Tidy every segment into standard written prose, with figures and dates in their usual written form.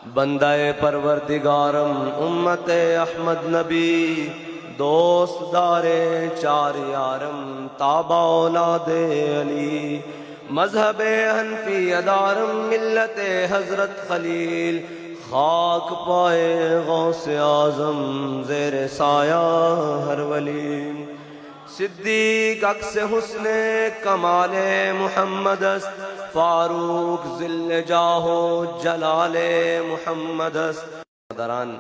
बंदाए परवरदिगारम उम्मत अहमद नबी, दोस्त दारे चार यारम ताबा औलादे अली, मजहब हनफी अदारम मिल्लत हजरत खलील, खाक पाए गौसे आजम ज़ेर साया हर वली, सिद्दीक अक्स हुस्ने कमाले मुहम्मद, फारूक ज़िल्ल जाहो जलाले मुहम्मद। दरान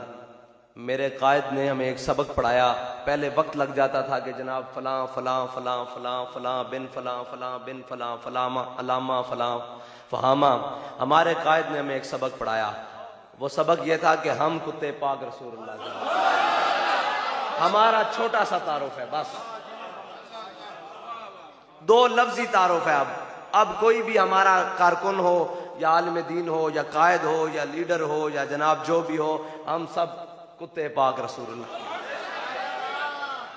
मेरे कायद ने हमें एक सबक पढ़ाया। पहले वक्त लग जाता था कि जनाब फलां फलां फलां फलां फलां बिन फलां फलां बिन फलां फलामा अलामा फलां फहामा। हमारे कायद ने हमें एक सबक पढ़ाया। वो सबक ये था कि हम कुत्ते पाक रसूलुल्लाह, हमारा छोटा सा तारुफ है, बस दो लफ्जी तारुफ है। अब कोई भी हमारा कारकुन हो या आलिम दीन हो या कायद हो या लीडर हो या जनाब जो भी हो, हम सब कुत्ते पाक रसूलुल्लाह।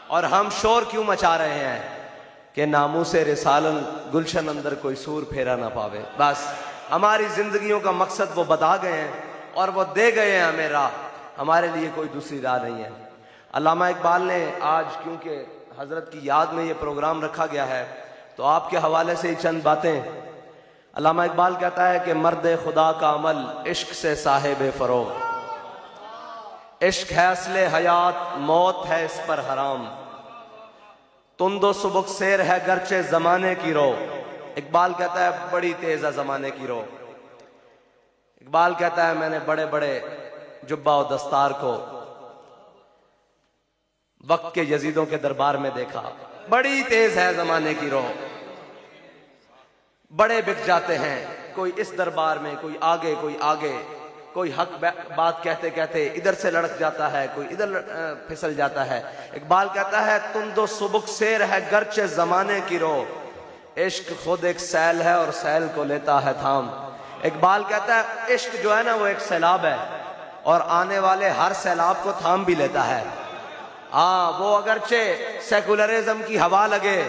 और हम शोर क्यों मचा रहे हैं कि नामूसे रिसालन गुलशन अंदर कोई सूर फेरा ना पावे। बस हमारी जिंदगियों का मकसद वो बता गए हैं और वो दे गए हैं हमें राह, हमारे लिए कोई दूसरी राह नहीं है। अल्लामा इकबाल ने आज क्योंकि हजरत की याद में ये प्रोग्राम रखा गया है तो आपके हवाले से ही चंद बातें। अल्लामा इकबाल कहता है कि मर्द खुदा का अमल इश्क से साहिब फरोग, इश्क है असले हयात मौत है इस पर हराम, तुंदो सुबुक शेर है गर्चे जमाने की रो। इकबाल कहता है बड़ी तेज है जमाने की रो। इकबाल कहता है मैंने बड़े बड़े जुब्बा और दस्तार को वक्त के यजीदों के दरबार में देखा, बड़ी तेज है जमाने की रो, बड़े बिक जाते हैं, कोई इस दरबार में कोई आगे, कोई हक बात कहते कहते इधर से लड़क जाता है, कोई इधर फिसल जाता है। इकबाल कहता है तुम दो सुबुक शेर है गर्चे जमाने की रो, इश्क खुद एक सैल है और सैल को लेता है थाम। इकबाल कहता है इश्क जो है ना वो एक सैलाब है और आने वाले हर सैलाब को थाम भी लेता है। हाँ, वो अगरचे सेकुलरिज्म की हवा लगे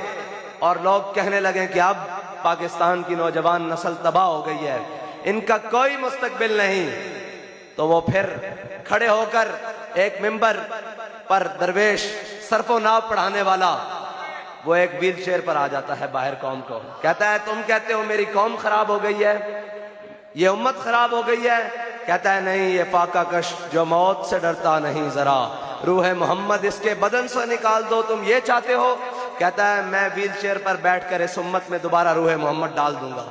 और लोग कहने लगे कि अब पाकिस्तान की नौजवान नस्ल तबाह हो गई है, इनका कोई मुस्तकबिल नहीं, तो वो फिर खड़े होकर एक मिंबर पर दरवेश सरफो नाव पढ़ाने वाला वो एक व्हील चेयर पर आ जाता है बाहर कौम को, कहता है तुम कहते हो मेरी कौम खराब हो गई है, ये उम्मत खराब हो गई है। कहता है नहीं, ये फाका कश जो मौत से डरता नहीं जरा, रूह मोहम्मद इसके बदन से निकाल दो, तुम ये चाहते हो। कहता है मैं व्हील चेयर पर बैठकर इस उम्मत में दोबारा रूह मोहम्मद डाल दूंगा।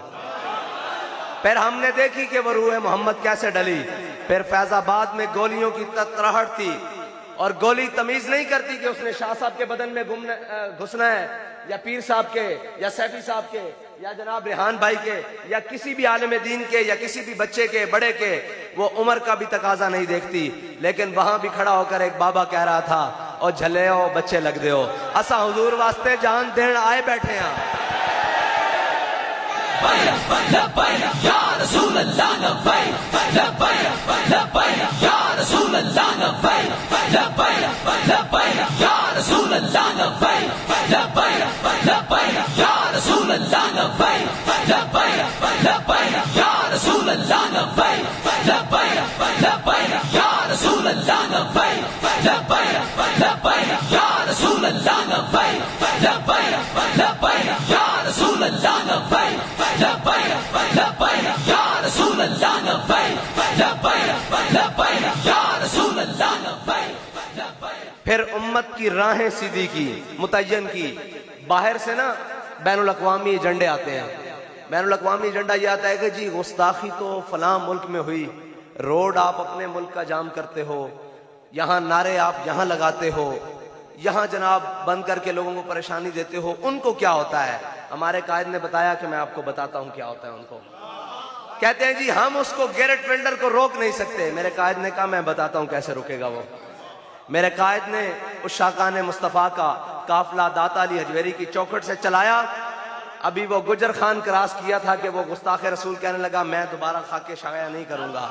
फिर हमने देखी कि वो रूह मोहम्मद कैसे डली। फिर फैजाबाद में गोलियों की ततराहट थी और गोली तमीज नहीं करती कि उसने शाह साहब के बदन में घुसना है या पीर साहब के या सैफी साहब के या जनाब रेहान भाई के या किसी भी आलिम दीन के या किसी भी बच्चे के बड़े के, वो उम्र का भी तकाजा नहीं देखती। लेकिन वहां भी खड़ा होकर एक बाबा कह रहा था और झले हो बच्चे लग दे हो, असा हुजूर वास्ते जान देन आए बैठे हैं। फिर उम्मत की राहें सीधी की, मुतय्यन की। बाहर से ना बैनुल अक़वामी एजेंडे आते हैं। बैनुल अक़वामी एजेंडा ये आता है कि जी गुस्ताखी तो फलां मुल्क में हुई, रोड आप अपने मुल्क का जाम करते हो, यहाँ नारे आप यहाँ लगाते हो, यहाँ जनाब बंद करके लोगों को परेशानी देते हो, उनको क्या होता है। हमारे कायद ने बताया कि मैं आपको बताता हूँ क्या होता है उनको। कहते हैं जी हम उसको गैरेट वेल्डर को रोक नहीं सकते। मेरे कायद ने कहा मैं बताता हूँ कैसे रुकेगा वो। मेरे कायद ने उस शाकान मुस्तफ़ा का काफिला दाता अली हजवेरी की चौखट से चलाया। अभी वो गुजर खान क्रॉस किया था कि वो गुस्ताख रसूल कहने लगा मैं दोबारा खाके शाया नहीं करूंगा।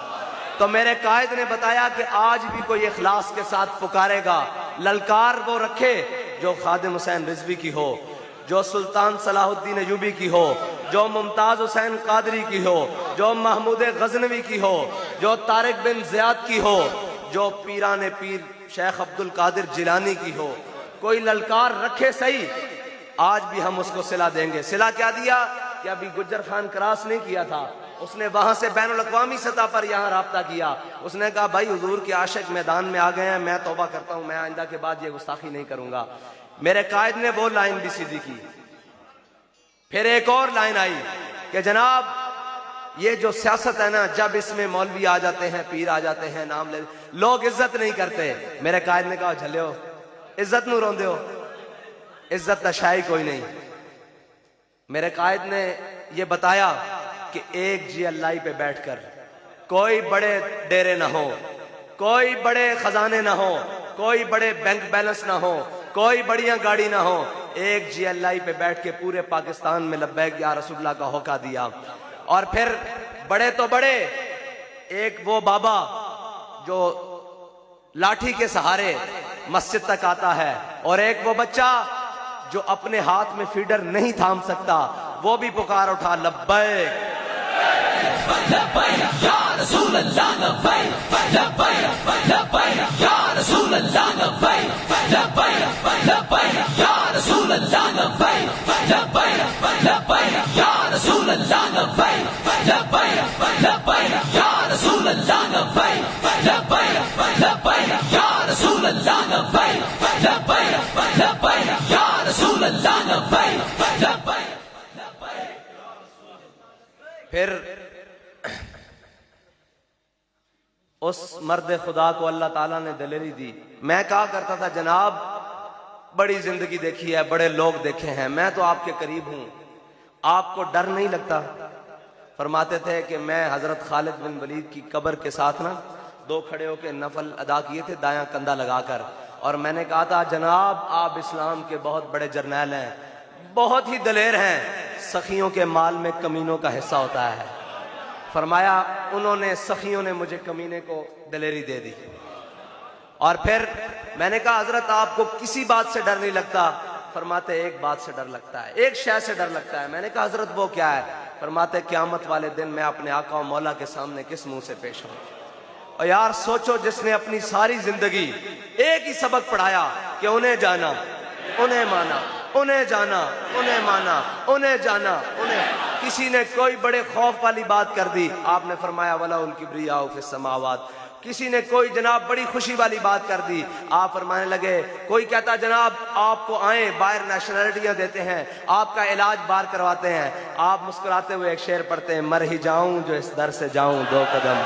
तो मेरे कायद ने बताया कि आज भी कोई इखलास के साथ पुकारेगा, ललकार वो रखे जो खादिम हुसैन रिजवी की हो, जो सुल्तान सलाहुद्दीन अयूबी की हो, जो मुमताज हुसैन कादरी की हो, जो महमूद गजनवी की हो, जो तारिक बिन ज़ियाद की हो, जो पीराने पीर शेख अब्दुल कादिर जिलानी की हो, कोई ललकार रखे सही, आज भी हम उसको सिला देंगे। सिला क्या दिया कि अभी गुज्जर खान क्रॉस नहीं किया था, उसने वहां से बैनुल अक़वामी सतह पर यहाँ राब्ता किया। उसने कहा भाई हुजूर के आशिक मैदान में आ गए हैं, मैं तौबा करता हूं, मैं आइंदा के बाद ये गुस्ताखी नहीं करूंगा। मेरे कायद ने वो लाइन भी सीधी की। फिर एक और लाइन आई कि जनाब ये जो सियासत है ना, जब इसमें मौलवी आ जाते हैं, पीर आ जाते हैं, नाम ले, लोग इज्जत नहीं करते। मेरे कायद ने कहा झल्यो इज्जत नू रोंदे हो, इज्जत नशाई कोई नहीं। मेरे कायद ने यह बताया कि एक GLI पे बैठकर कोई बड़े डेरे ना हो, कोई बड़े खजाने ना हो, कोई बड़े बैंक बैलेंस ना हो, कोई बढ़िया गाड़ी ना हो, एक GLI पे बैठ के पूरे पाकिस्तान में लब्बैक या रसूलुल्लाह का होका दिया। और फिर बड़े तो बड़े, एक वो बाबा जो लाठी के सहारे मस्जिद तक आता है, और एक वो बच्चा जो अपने हाथ में फीडर नहीं थाम सकता, वो भी पुकार उठा लब्बैक लब्बैक या रसूल अल्लाह, लब्बैक लब्बैक लब्बैक या रसूल अल्लाह, लब्बैक लब्बैक लब्बैक या रसूल अल्लाह, लब्बैक लब्बैक लब्बैक या रसूल अल्लाह, लब्बैक लब्बैक लब्बैक या रसूल अल्लाह, लब्बैक लब्बैक लब्बैक या रसूल अल्लाह, लब्बैक लब्बैक लब्बैक या रसूल अल्लाह, लब्बैक लब्बैक। फिर उस मर्द खुदा को अल्लाह ताला ने दलेरी दी। मैं कहा करता था जनाब बड़ी जिंदगी देखी है, बड़े लोग देखे हैं, मैं तो आपके करीब हूं, आपको डर नहीं लगता? फरमाते थे कि मैं हजरत खालिद बिन वलीद की कब्र के साथ ना 2 खड़े होकर नफल अदा किए थे, दायां कंधा लगाकर, और मैंने कहा था जनाब आप इस्लाम के बहुत बड़े जर्नैल हैं, बहुत ही दलेर हैं, सखियों के माल में कमीनों का हिस्सा होता है। फरमाया उन्होंने, सखियों ने मुझे कमीने को दलेरी दे दी। और फिर मैंने कहा हजरत आपको किसी बात से डर नहीं लगता? फरमाते एक बात से डर लगता है, एक शय से डर लगता है। मैंने कहा हजरत वो क्या है? फरमाते क़यामत वाले दिन मैं अपने आका और मौला के सामने किस मुंह से पेश हूं। और यार सोचो, जिसने अपनी सारी जिंदगी एक ही सबक पढ़ाया कि उन्हें जाना, उन्हें माना, उन्हें जाना, उन्हें माना, उन्हें जाना, उन्हें, किसी ने कोई बड़े खौफ वाली बात कर दी, आपने फरमाया वला उल किब्रिया फिस समावात। किसी ने कोई जनाब बड़ी खुशी वाली बात कर दी, आप फरमाने लगे, कोई कहता जनाब आपको आए बाहर नेशनलिटियां देते हैं, आपका इलाज बाहर करवाते हैं, आप मुस्कुराते हुए एक शेर पढ़ते हैं, मर ही जाऊं जो इस दर से जाऊं 2 कदम,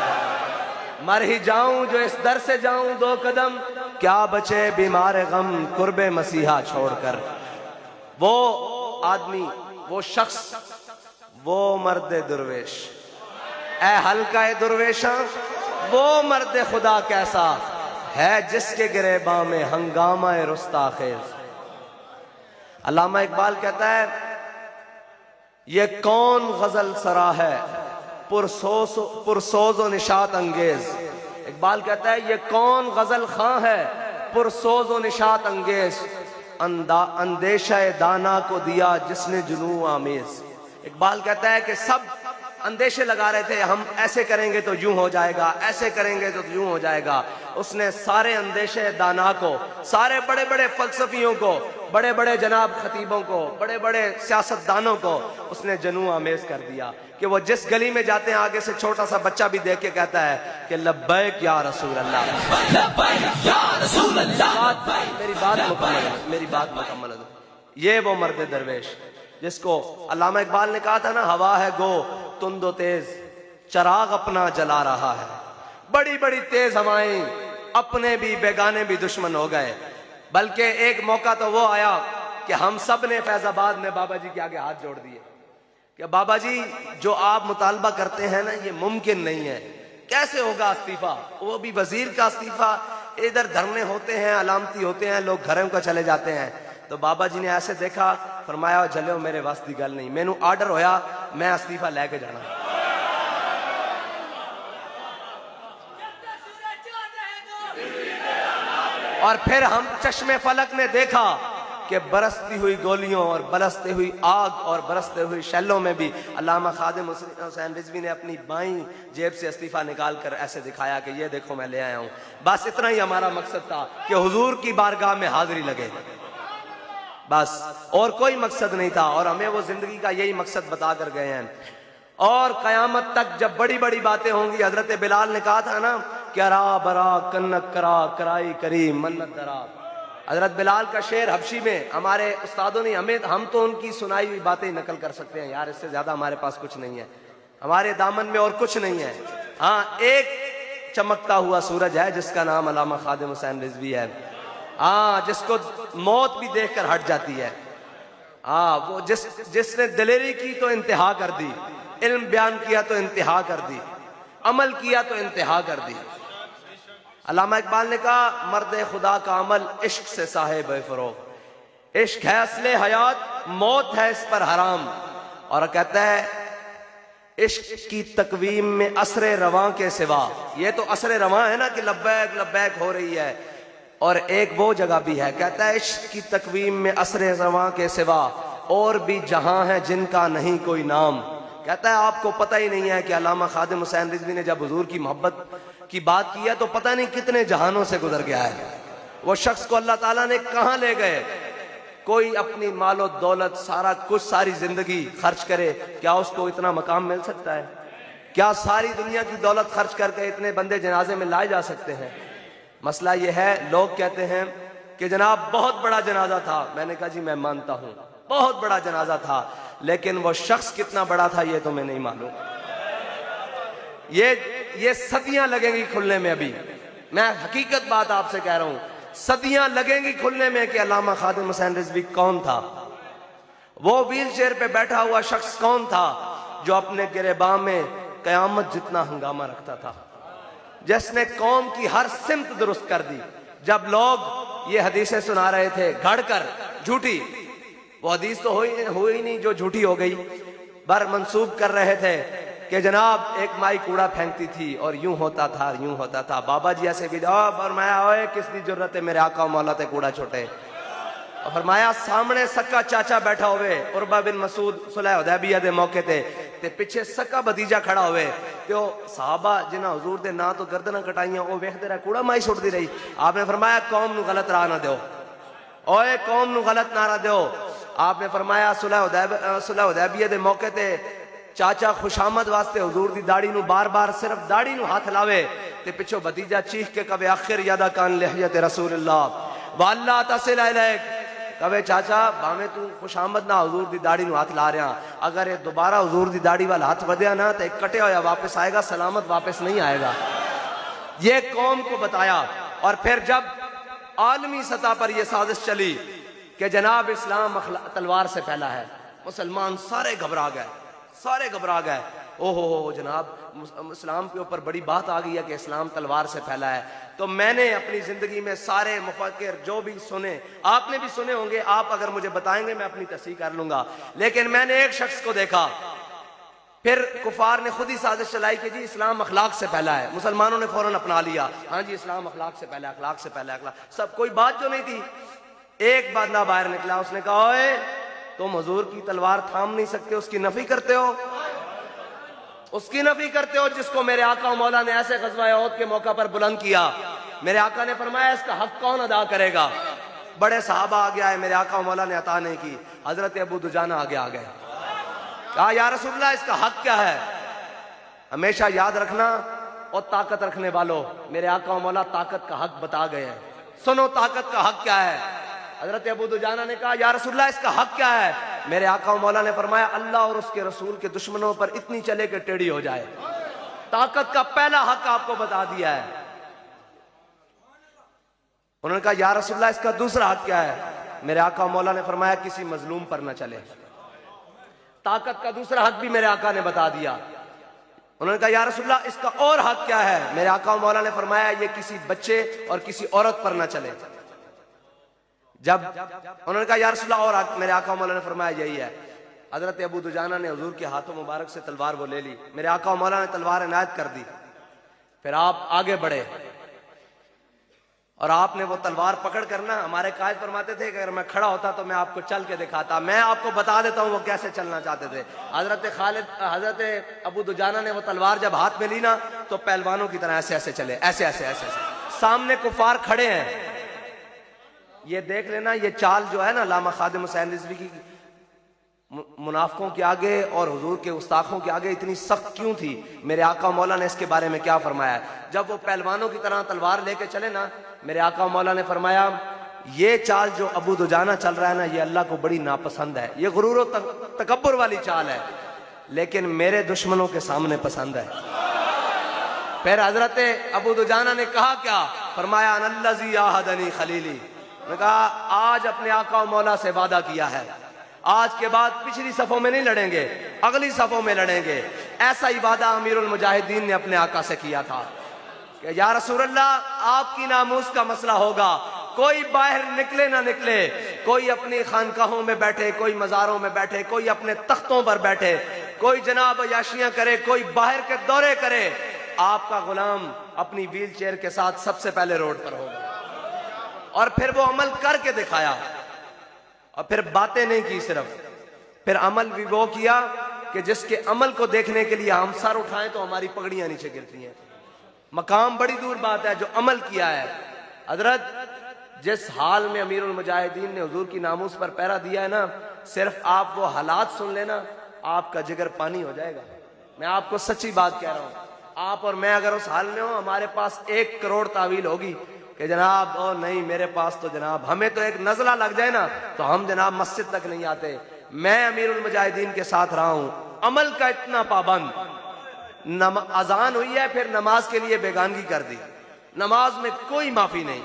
मर ही जाऊं जो इस दर से जाऊं 2 कदम, क्या बचे बीमार गम कुर्बे मसीहा छोड़कर। वो आदमी, वो शख्स, वो मर्द दुर्वेश, ए हल्का दुर्वेशा, वो मर्द खुदा कैसा है जिसके गिरेबा में हंगामा रुस्ताखेज। अल्लामा इकबाल कहता है ये कौन गजल सरा है पुरसोज़ो निशात अंगेज। इकबाल कहता है ये कौन गजल खां है पुरसोज़ो निशात अंगेज, अंदेशा दाना को दिया जिसने जुनू आमेज। इकबाल कहता है कि सब अंदेशे लगा रहे थे, हम ऐसे करेंगे तो यूं हो जाएगा, ऐसे करेंगे तो यूं हो जाएगा। उसने सारे अंदेशे दाना को, सारे बड़े बड़े फलसफियों को, बड़े बड़े जनाब खतीबों को, बड़े बड़े सियासतदानों को उसने जनू आमेज कर दिया कि वो जिस गली में जाते हैं आगे से छोटा सा बच्चा भी देख के कहता है कि लब्बैक या रसूल अल्लाह, लब्बैक या रसूल अल्लाह। मेरी बात मुकम्मल है, मेरी बात मुकम्मल है। ये वो मर्द दरवेश जिसको अल्लामा इकबाल ने कहा था ना, हवा है गो तुंदो तेज, चराग अपना जला रहा है। बड़ी बड़ी तेज हवाएं, अपने भी बेगाने भी दुश्मन हो गए। बल्कि एक मौका तो वो आया कि हम सब ने फैजाबाद में बाबा जी के आगे हाथ जोड़ दिए कि बाबा जी जो आप मुतालबा करते हैं ना, ये मुमकिन नहीं है, कैसे होगा इस्तीफा, वो भी वजीर का इस्तीफा। इधर धरने होते हैं, अलामती होते हैं, लोग घरों को चले जाते हैं। तो बाबा जी ने ऐसे देखा, फरमाया चलो मेरे वास की गल नहीं, मैनू आर्डर होया मैं इस्तीफा लैके जाना। और फिर हम चश्मे फलक ने देखा कि बरसती हुई गोलियों और बरसती हुई आग और बरसते हुई शैलों में भी अल्लामा खादिम हुसैन रिजवी ने अपनी बाईं जेब से इस्तीफा निकाल कर ऐसे दिखाया कि ये देखो मैं ले आया हूं। बस इतना ही हमारा मकसद था कि हुजूर की बारगाह में हाजिरी लगे, बस और कोई मकसद नहीं था। और हमें वो जिंदगी का यही मकसद बता कर गए हैं। और कयामत तक जब बड़ी बड़ी बातें होंगी, हजरत बिलाल ने कहा था ना कि अरा बरा कन्नक करा कराई करी मन्नत दरा। हजरत बिलाल का शेर हबशी में हमारे उस्तादों ने हम तो उनकी सुनाई हुई बातें नकल कर सकते हैं यार, इससे ज्यादा हमारे पास कुछ नहीं है, हमारे दामन में और कुछ नहीं है। हाँ, एक चमकता हुआ सूरज है जिसका नाम अल्लामा खादिम हुसैन रिजवी है। हाँ, जिसको मौत भी देखकर हट जाती है। हाँ, वो जिसने दिलेरी की तो इंतहा कर दी, इल्म बयान किया तो इंतहा कर दी, अमल किया तो इंतहा कर दी। अल्लामा इकबाल ने कहा मर्द खुदा का अमल इश्क से साहिब फरोग, इश्क है असले हयात, मौत है इस पर हराम। और कहता है इश्क की तकवीम में असरे रवां के सिवा, ये तो असरे रवां है ना कि लब्बैक लब्बैक हो रही है, और एक वो जगह भी है कहता है इश्क की तकवीम में असरे रवां के सिवा और भी जहां है जिनका नहीं कोई नाम। कहता है आपको पता ही नहीं है कि अल्लामा खादिम हुसैन रिजवी ने जब हुजूर की मोहब्बत की बात की है तो पता नहीं कितने जहानों से गुजर गया है। वो शख्स को अल्लाह ताला ने कहां ले गए। कोई अपनी मालो दौलत सारा कुछ सारी जिंदगी खर्च करे, क्या उसको इतना मकाम मिल सकता है? क्या सारी दुनिया की दौलत खर्च करके इतने बंदे जनाजे में लाए जा सकते हैं? मसला यह है, लोग कहते हैं कि जनाब बहुत बड़ा जनाजा था। मैंने कहा जी मैं मानता हूं बहुत बड़ा जनाजा था, लेकिन वो शख्स कितना बड़ा था ये तो मैं नहीं मालूम। ये सदियां लगेंगी खुलने में। अभी मैं हकीकत बात आपसे कह रहा हूं, सदियां लगेंगी खुलने में कि अल्लामा खादिम हुसैन रिजवी कौन था, वो व्हील चेयर पे बैठा हुआ शख्स कौन था जो अपने गिरेबान में कयामत जितना हंगामा रखता था, जिसने कौम की हर सिमत दुरुस्त कर दी। जब लोग ये हदीसें सुना रहे थे घड़ कर झूठी, वो हदीस तो हुई नहीं जो झूठी हो गई, बर मंसूब कर रहे थे कि जनाब एक माई कूड़ा फेंकती थी और यूं होता था यूं होता था। बाबा जी ऐसे भी फरमाया ओए किसकी जरूरत है मेरे आका मौला ते कूड़ा छोटे। और फरमाया सामने सक्का चाचा बैठा हुए उर्वा बिन मसूद सुलह हुदैबिया दे मौके ते पिछे सक्का भतीजा खड़ा हुए ते साहबा जिन्हां हुजूर दे ना तो गर्दना कटाइयां वो वेखदे रहे कूड़ा माई सुटदी रही। आपने फरमाया कौम नू गलत राह ना दो, ओए कौम नू गलत नारा दो। आपने फरमाया सुलह हुदैबिया दे मौके ते चाचा खुशामद वास्ते हुजूर दी दाढ़ी नू बार बार सिर्फ दाढ़ी नू हाथ लावे ते पिछो भतीजा चीख के कवे आखिर यादा कान लिहयत रसूलुल्लाह वल्ला तसिल इलैक, कवे चाचा भावे तू खुशामद ना हुजूर दी दाढ़ी नू हाथ ला रहा, अगर ये दोबारा हुजूर दी दाढ़ी वाला हाथ वधिया ना तो कटे होया वापस आएगा, सलामत वापस नहीं आएगा। ये कौम को बताया। और फिर जब आलमी सतह पर यह साजिश चली कि जनाब इस्लाम तलवार से फैला है, मुसलमान सारे घबरा गए, सारे घबरा गए। ओहो जनाब इस्लाम के ऊपर बड़ी बात आ गई है कि इस्लाम तलवार से फैला है। तो मैंने अपनी जिंदगी में सारे मुफक्किर जो भी सुने, आपने भी सुने होंगे, आप अगर मुझे बताएंगे मैं अपनी तस्दीक कर लूंगा, लेकिन मैंने एक शख्स को देखा, फिर कुफार ने खुद ही साजिश चलाई कि जी इस्लाम अखलाक से फैला है। मुसलमानों ने फौरन अपना लिया, हाँ जी इस्लाम अखलाक से फैला, अखलाक से फैला, अखलाक सब कोई बात जो नहीं थी। एक बंदा बाहर निकला, उसने कहा ओए तुम हुजूर की तलवार थाम नहीं सकते, उसकी नफी करते हो, उसकी नफी करते हो जिसको मेरे आका मौला ने ऐसे ग़ज़वा उहद के मौका पर बुलंद किया। मेरे आका ने फरमाया इसका हक कौन अदा करेगा? बड़े साहबा आ गया है, मेरे आका मौला ने अता नहीं की। हजरत अबू दुजाना आगे आ गए, कहा या रसूलल्लाह इसका हक क्या है? हमेशा याद रखना और ताकत रखने वालों, मेरे आका मौला ताकत का हक बता गए हैं, सुनो ताकत का हक क्या है। हजरत अबू दुजाना ने कहा या रसूलल्लाह इसका हक क्या है? मेरे आका मौला ने फरमाया अल्लाह और उसके रसूल के दुश्मनों पर इतनी चले कि टेढ़ी हो जाए। ताकत का पहला हक आपको बता दिया है। उन्होंने कहा या रसूलल्लाह इसका दूसरा हक क्या है? मेरे आका मौला ने फरमाया किसी मजलूम पर न चले। ताकत का दूसरा हक भी मेरे आका ने बता दिया। उन्होंने कहा या रसूलल्लाह इसका और हक क्या है? मेरे आका मौला ने फरमाया ये किसी बच्चे और किसी औरत पर न चले। जब उन्होंने कहा या रसूलल्लाह और हक, मेरे आका मौला ने फरमाया यही है। हजरत अबू दुजाना ने हुजूर के हाथों मुबारक से तलवार वो ले ली, मेरे आका मौला ने तलवार इनायत कर दी। फिर आप आगे बढ़े और आपने वो तलवार पकड़ कर ना, हमारे कायद फरमाते थे कि अगर मैं खड़ा होता तो मैं आपको चल के दिखाता। मैं आपको बता देता हूँ वो कैसे चलना चाहते थे। हजरत अबू दुजाना ने वो तलवार जब हाथ में ली ना, तो पहलवानों की तरह ऐसे ऐसे चले, ऐसे ऐसे ऐसे ऐसे। सामने कुफार खड़े हैं, ये देख लेना, ये चाल जो है ना लामा खादिम हुसैन रिजवी की, मुनाफिकों के आगे और हुजूर के गुस्ताखों के आगे इतनी सख्त क्यों थी। मेरे आका मौला ने इसके बारे में क्या फरमाया है। जब वो पहलवानों की तरह तलवार लेके चले ना, मेरे आका मौला ने फरमाया ये चाल जो अबू दुजाना चल रहा है ना, ये अल्लाह को बड़ी नापसंद है, ये गुरूर और तकब्बुर वाली चाल है, लेकिन मेरे दुश्मनों के सामने पसंद है। फिर हजरत अबू दुजाना ने कहा क्या, फरमाया अनल्लज़ी आहदनी खलीली, ने कहा आज अपने आका मौला से वादा किया है, आज के बाद पिछली सफों में नहीं लड़ेंगे, अगली सफों में लड़ेंगे। ऐसा ही वादा अमीरुल मुजाहिदीन ने अपने आका से किया था कि या रसूलल्लाह आपकी नामूस का मसला होगा, कोई बाहर निकले ना निकले, कोई अपनी खानकाहों में बैठे, कोई मज़ारों में बैठे, कोई अपने तख्तों पर बैठे, कोई जनाब अयाशियां करे, कोई बाहर के दौरे करे, आपका गुलाम अपनी व्हील चेयर के साथ सबसे पहले रोड पर होगा। और फिर वो अमल करके दिखाया, और फिर बातें नहीं की सिर्फ, फिर अमल भी वो किया कि जिसके अमल को देखने के लिए हम सर उठाएं तो हमारी पगड़ियां नीचे गिरती हैं। मकाम बड़ी दूर बात है, जो अमल किया है। हजरत जिस हाल में अमीरुल मुजाहिदीन ने हुजूर की नामूस पर पहरा दिया है ना, सिर्फ आप वो हालात सुन लेना, आपका जिगर पानी हो जाएगा। मैं आपको सच्ची बात कह रहा हूं। आप और मैं अगर उस हाल में हो, हमारे पास 1 करोड़ तावील होगी कि जनाब ओ नहीं मेरे पास तो जनाब, हमें तो एक नजला लग जाए ना तो हम जनाब मस्जिद तक नहीं आते। मैं अमीरुल मुजाहिदीन के साथ रहा हूं, अमल का इतना पाबंद, अजान हुई है फिर नमाज के लिए बेगानगी कर दी, नमाज में कोई माफी नहीं,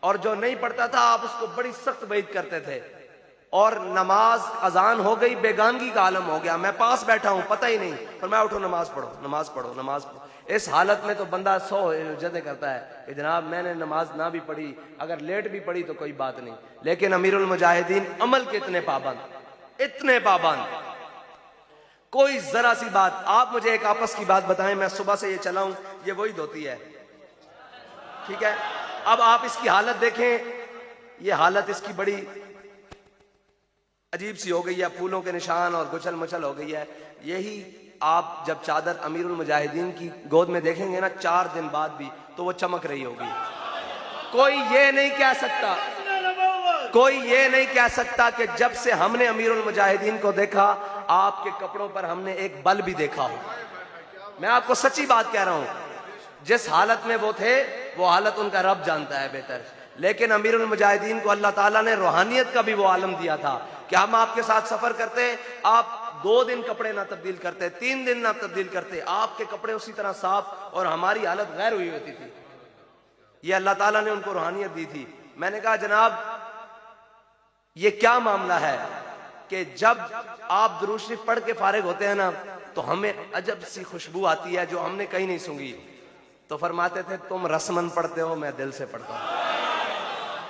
और जो नहीं पढ़ता था आप उसको बड़ी सख्त वईद करते थे, और नमाज अजान हो गई, बेगानगी का आलम हो गया, मैं पास बैठा हूं पता ही नहीं, पर मैं उठो नमाज पढ़ो नमाज पढ़ो नमाज पढ़ो। इस हालत में तो बंदा 100 जदे करता है कि जनाब मैंने नमाज ना भी पढ़ी, अगर लेट भी पढ़ी तो कोई बात नहीं। लेकिन अमीरुल मुजाहिदीन अमल के इतने पाबंद, इतने पाबंद, कोई जरा सी बात। आप मुझे एक आपस की बात बताएं, मैं सुबह से ये चला हूं, ये वही धोती है, ठीक है। अब आप इसकी हालत देखें, ये हालत इसकी बड़ी अजीब सी हो गई है, फूलों के निशान और गुचल मुचल हो गई है। यही आप जब चादर अमीरुल मुजाहिदीन की गोद में देखेंगे ना 4 दिन बाद भी, तो वो चमक रही होगी। कोई ये नहीं कह सकता, कोई ये नहीं कह सकता कि जब से हमने अमीरुल मुजाहिदीन को देखा आपके कपड़ों पर हमने एक बल भी देखा हो। मैं आपको सच्ची बात कह रहा हूं, जिस हालत में वो थे वो हालत उनका रब जानता है बेहतर। लेकिन अमीरुल मुजाहिदीन को अल्लाह ताला ने रूहानियत का भी वो आलम दिया था कि हम आपके साथ सफर करते, आप 2 दिन कपड़े ना तब्दील करते, 3 दिन ना तब्दील करते, आपके कपड़े उसी तरह साफ और हमारी हालत गैर हुई होती थी। ये अल्लाह ताला ने उनको रूहानियत दी थी। मैंने कहा जनाब ये क्या मामला है कि जब आप दुरूद शरीफ पढ़ के फारिग होते हैं ना, तो हमें अजब सी खुशबू आती है जो हमने कहीं नहीं सूंघी। तो फरमाते थे तुम रस्मन पढ़ते हो, मैं दिल से पढ़ता हूं।